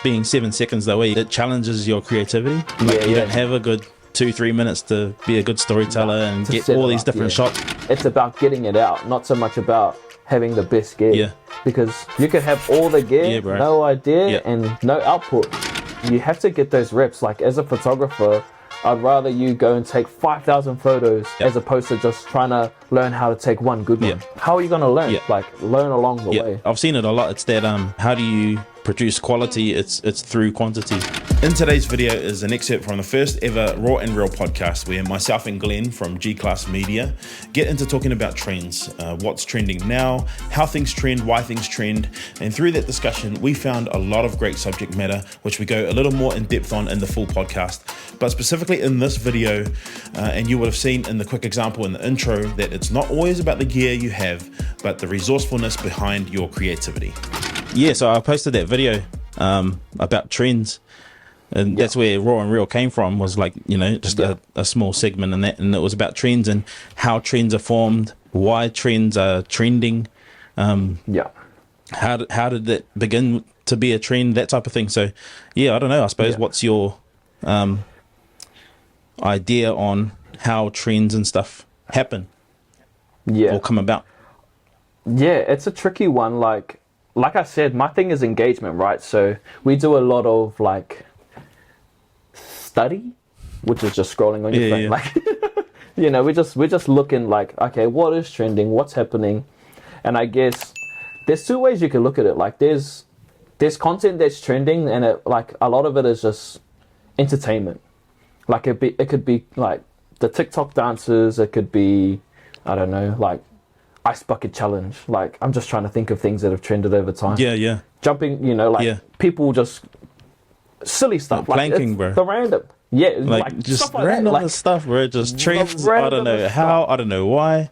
being 7 seconds though, it challenges your creativity. Like you don't have a good 2-3 minutes to be a good storyteller and get all these different shots. It's about getting it out, not so much about having the best gear. Because you can have all the gear, no idea, and no output. You have to get those reps. Like as a photographer, I'd rather you go and take 5,000 photos as opposed to just trying to learn how to take one good one. How are you going to learn? Like learn along the way. I've seen it a lot. It's that how do you produce quality? It's through quantity. In today's video is an excerpt from the first ever Raw and Real podcast where myself and Glenn from G-Class Media get into talking about trends, what's trending now, how things trend, why things trend, and through that discussion we found a lot of great subject matter which we go a little more in depth on in the full podcast. But specifically in this video, and you would have seen in the quick example in the intro that it's not always about the gear you have, but the resourcefulness behind your creativity. Yeah, so I posted that video about trends, and that's where Raw and Real came from, was like, you know, just a small segment in that, and it was about trends and how trends are formed, why trends are trending, how did it begin to be a trend, that type of thing. So yeah, I don't know, I suppose what's your idea on how trends and stuff happen or come about? It's a tricky one. Like I said, my thing is engagement, right? So we do a lot of like study, which is just scrolling on your phone. Like, you know, we're just looking like, okay, what is trending? What's happening? And I guess there's two ways you can look at it. Like there's content that's trending, and it, like a lot of it is just entertainment. Like it could be like the TikTok dances. It could be, I don't know, like ice bucket challenge. Like I'm just trying to think of things that have trended over time. Jumping, you know, like people just silly stuff, like planking, bro. The random, like just stuff like random that. Like, stuff, bro. Just trends. I don't know how. I don't know why.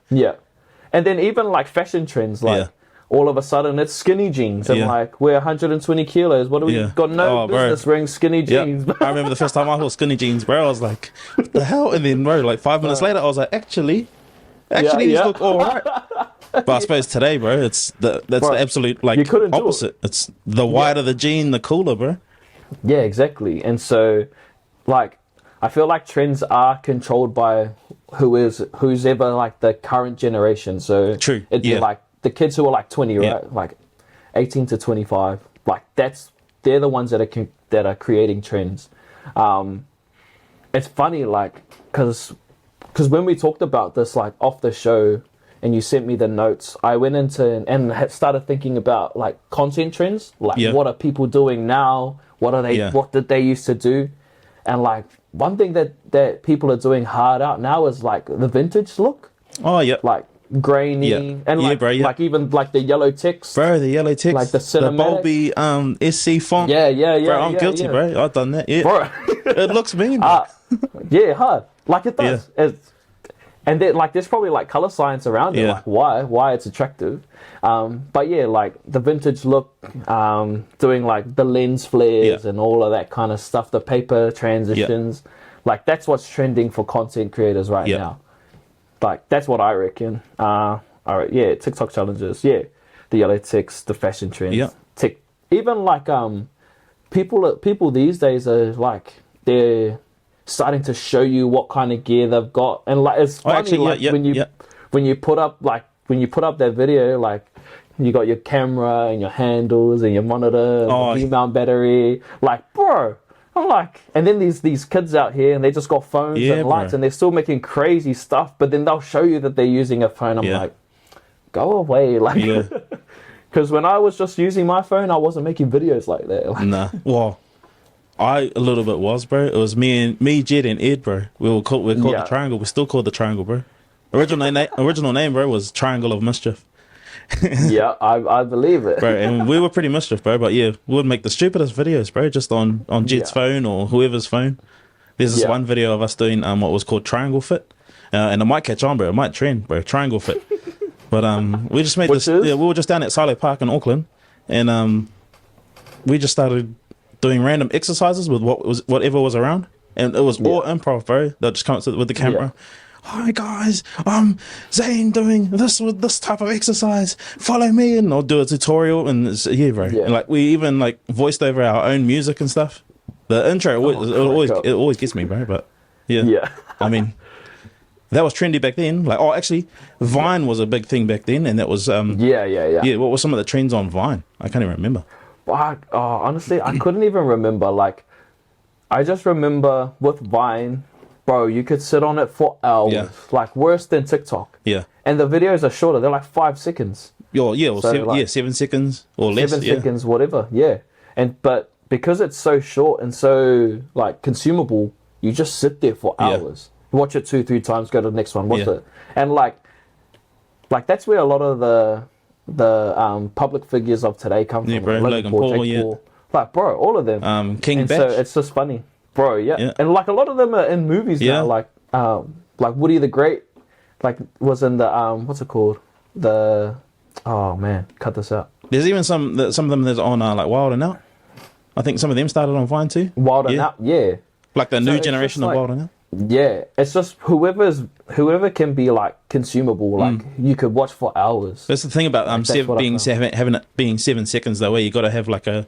And then even like fashion trends, like all of a sudden it's skinny jeans, and like we're 120 kilos. What do we got? No business wearing skinny jeans. I remember the first time I saw skinny jeans, bro. I was like, what the hell? And then, bro, like 5 minutes later, I was like, actually, these look all right. But I suppose today, bro, that's the absolute like opposite. It's the wider the jean, the cooler, bro. Yeah, exactly. And so, like, I feel like trends are controlled by who's ever like the current generation. So it'd be like the kids who are like 20, right? Like 18 to 25. Like they're the ones that are creating trends. It's funny, like, because when we talked about this like off the show, and you sent me the notes, I went into and started thinking about like content trends, like what are people doing now? What are they? What did they used to do? And like one thing that people are doing hard out now is like the vintage look. Oh yeah, like grainy and like like even like the yellow text, bro. The yellow text, like the cinematic, the Bulby SC font. Bro, I'm guilty, bro. I've done that. Bro. It looks mean. Hard. Like it does. And then, like, there's probably like color science around it, like why it's attractive. But yeah, like the vintage look, doing like the lens flares and all of that kind of stuff, the paper transitions, like that's what's trending for content creators right now. Like that's what I reckon. TikTok challenges, the yellow text, the fashion trends, even like people these days are like they're starting to show you what kind of gear they've got, and like it's funny when you put up that video, like you got your camera and your handles and your monitor, the V-mount battery, like bro, I'm like, and then these kids out here and they just got phones and lights and they're still making crazy stuff, but then they'll show you that they're using a phone. I'm like, go away, like, because when I was just using my phone, I wasn't making videos like that. Like, nah, well. I a little bit was, bro. It was me, Jed, and Ed, bro. We're called the Triangle. We're still called the Triangle, bro. Original name, bro, was Triangle of Mischief. I believe it, bro. And we were pretty mischief, bro. But yeah, we would make the stupidest videos, bro, just on Jed's phone or whoever's phone. There's this one video of us doing what was called Triangle Fit, and it might catch on, bro. It might trend, bro. Triangle Fit. But we just made this. Yeah, we were just down at Silo Park in Auckland, and we just started doing random exercises with whatever was around, and it was all improv, bro. They'll just come up with the camera, hi guys, I'm Zane doing this with this type of exercise. Follow me, and I'll do a tutorial. And it's, yeah, bro. Yeah. And like we even like voiced over our own music and stuff. The intro it always gets me, bro. But yeah. I mean, that was trendy back then. Like, oh, actually, Vine was a big thing back then, and that was Yeah, what were some of the trends on Vine? I can't even remember. Honestly, I couldn't even remember. Like, I just remember with Vine, bro, you could sit on it for hours. Like, worse than TikTok. Yeah. And the videos are shorter. They're like 5 seconds. Or 7 seconds or less. 7 seconds, whatever. Yeah. But because it's so short and so like consumable, you just sit there for hours. Watch it 2-3 times, go to the next one, watch it. And like that's where a lot of the public figures of today come from. Bro, Logan Paul, Paul. Like, bro, all of them. King Batch. So it's just funny. Bro, and like a lot of them are in movies now, like Woody the Great, like was in the what's it called? Oh man, cut this out. There's even some of them that's on like Wild and Out. I think some of them started on Vine too. Wild and Out, yeah. Like the new generation of Wild and Out. Yeah, it's just whoever can be like consumable, like you could watch for hours. That's the thing about having it being 7 seconds though, where you got to have like a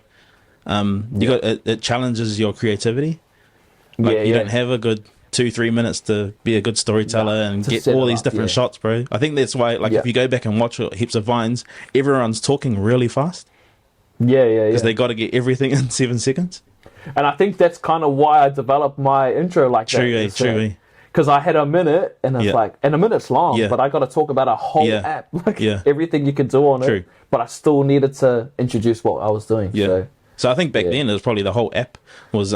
it challenges your creativity. Like you don't have a good 2-3 minutes to be a good storyteller and get all these different shots, bro. I think that's why, like, if you go back and watch heaps of Vines, everyone's talking really fast. Because they got to get everything in 7 seconds. And I think that's kind of why I developed my intro like that. True. Because I had a minute, and it's like, and a minute's long, but I got to talk about a whole app, like everything you can do on it. But I still needed to introduce what I was doing. So I think back then it was probably the whole app was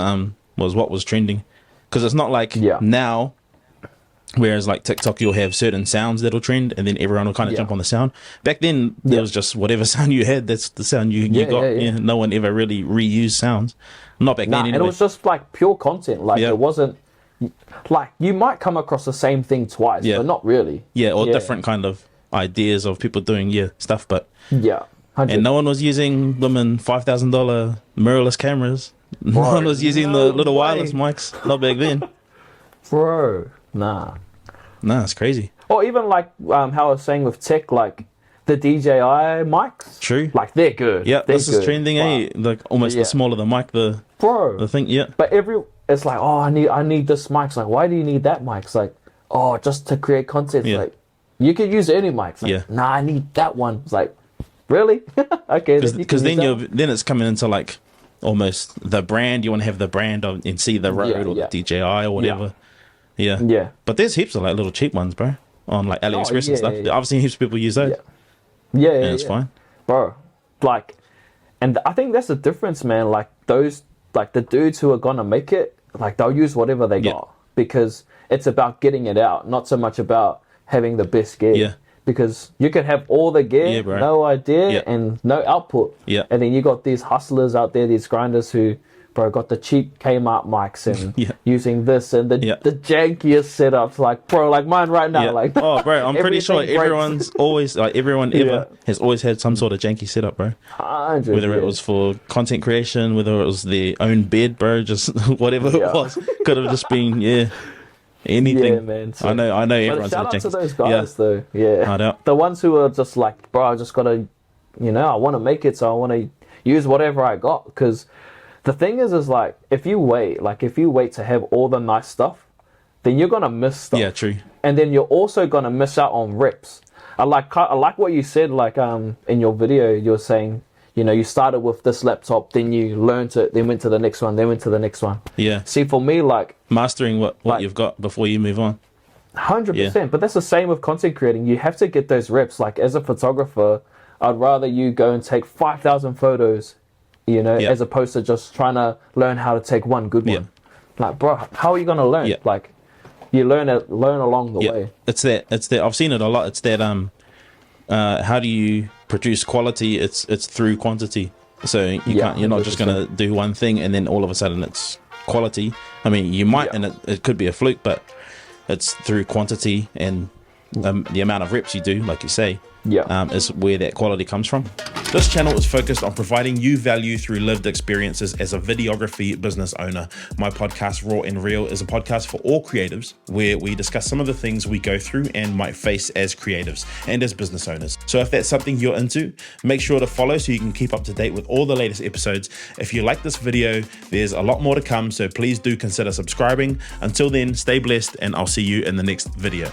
what was trending. Because it's not like now, whereas like TikTok, you'll have certain sounds that'll trend, and then everyone will kind of jump on the sound. Back then, there was just whatever sound you had, that's the sound you got. No one ever really reused sounds. Not back then anyway. And it was just like pure content. Like it wasn't, like you might come across the same thing twice, but not really. Or different kind of ideas of people doing stuff, but 100. And no one was using them in $5,000 mirrorless cameras. No one was using the little wireless mics. Not back then. Bro, nah, it's crazy. Or even like how I was saying with tech, like the DJI mics. True. Like they're good. Yeah, this is trending, Like almost the smaller the mic, the thing, But it's like, oh, I need this mic. It's like, why do you need that mic? It's like, oh, just to create content. It's like, you could use any mic. It's like, nah, I need that one. It's like, really? Okay. Because then it's coming into like almost the brand. You want to have the brand and see the Rode or the DJI or whatever. Yeah. But there's heaps of like little cheap ones, bro, on like AliExpress and stuff. I've seen heaps of people use those. Yeah, and it's fine, bro. Like, and I think that's the difference, man. Like those, like the dudes who are gonna make it, like they'll use whatever they got because it's about getting it out, not so much about having the best gear. Yeah. Because you can have all the gear, no idea, and no output. Yeah. And then you got these hustlers out there, these grinders who, bro, got the cheap Kmart mics and using this and the jankiest setups. Like, bro, like mine right now. Like, oh, bro, I'm pretty sure everyone's always, like, everyone ever has always had some sort of janky setup, bro. 100, whether it was for content creation, whether it was their own bed, bro, just whatever it was. Could have just been, anything. Yeah, man. So, I know everyone's shout out janky. to those guys, though. Yeah. No doubt. The ones who are just like, bro, I just got to, I want to make it, so I want to use whatever I got. Because the thing is like, if you wait to have all the nice stuff, then you're going to miss stuff. Yeah, true. And then you're also going to miss out on reps. I like what you said, like, in your video, you were saying, you started with this laptop, then you learned it, then went to the next one, then went to the next one. Yeah. See, for me, like... Mastering what you've got before you move on. 100%. But that's the same with content creating. You have to get those reps. Like, as a photographer, I'd rather you go and take 5,000 photos, as opposed to just trying to learn how to take one good one. Like, bro, how are you going to learn? Like, you learn along the way. It's that. I've seen it a lot. It's that, how do you produce quality? It's through quantity. So you're not just going to do one thing and then all of a sudden it's quality. I mean, you might, and it could be a fluke, but it's through quantity and the amount of reps you do, like you say, is where that quality comes from. This channel is focused on providing you value through lived experiences as a videography business owner. My podcast, Raw and Real, is a podcast for all creatives where we discuss some of the things we go through and might face as creatives and as business owners. So if that's something you're into, make sure to follow so you can keep up to date with all the latest episodes. If you like this video, there's a lot more to come, so please do consider subscribing. Until then, stay blessed and I'll see you in the next video.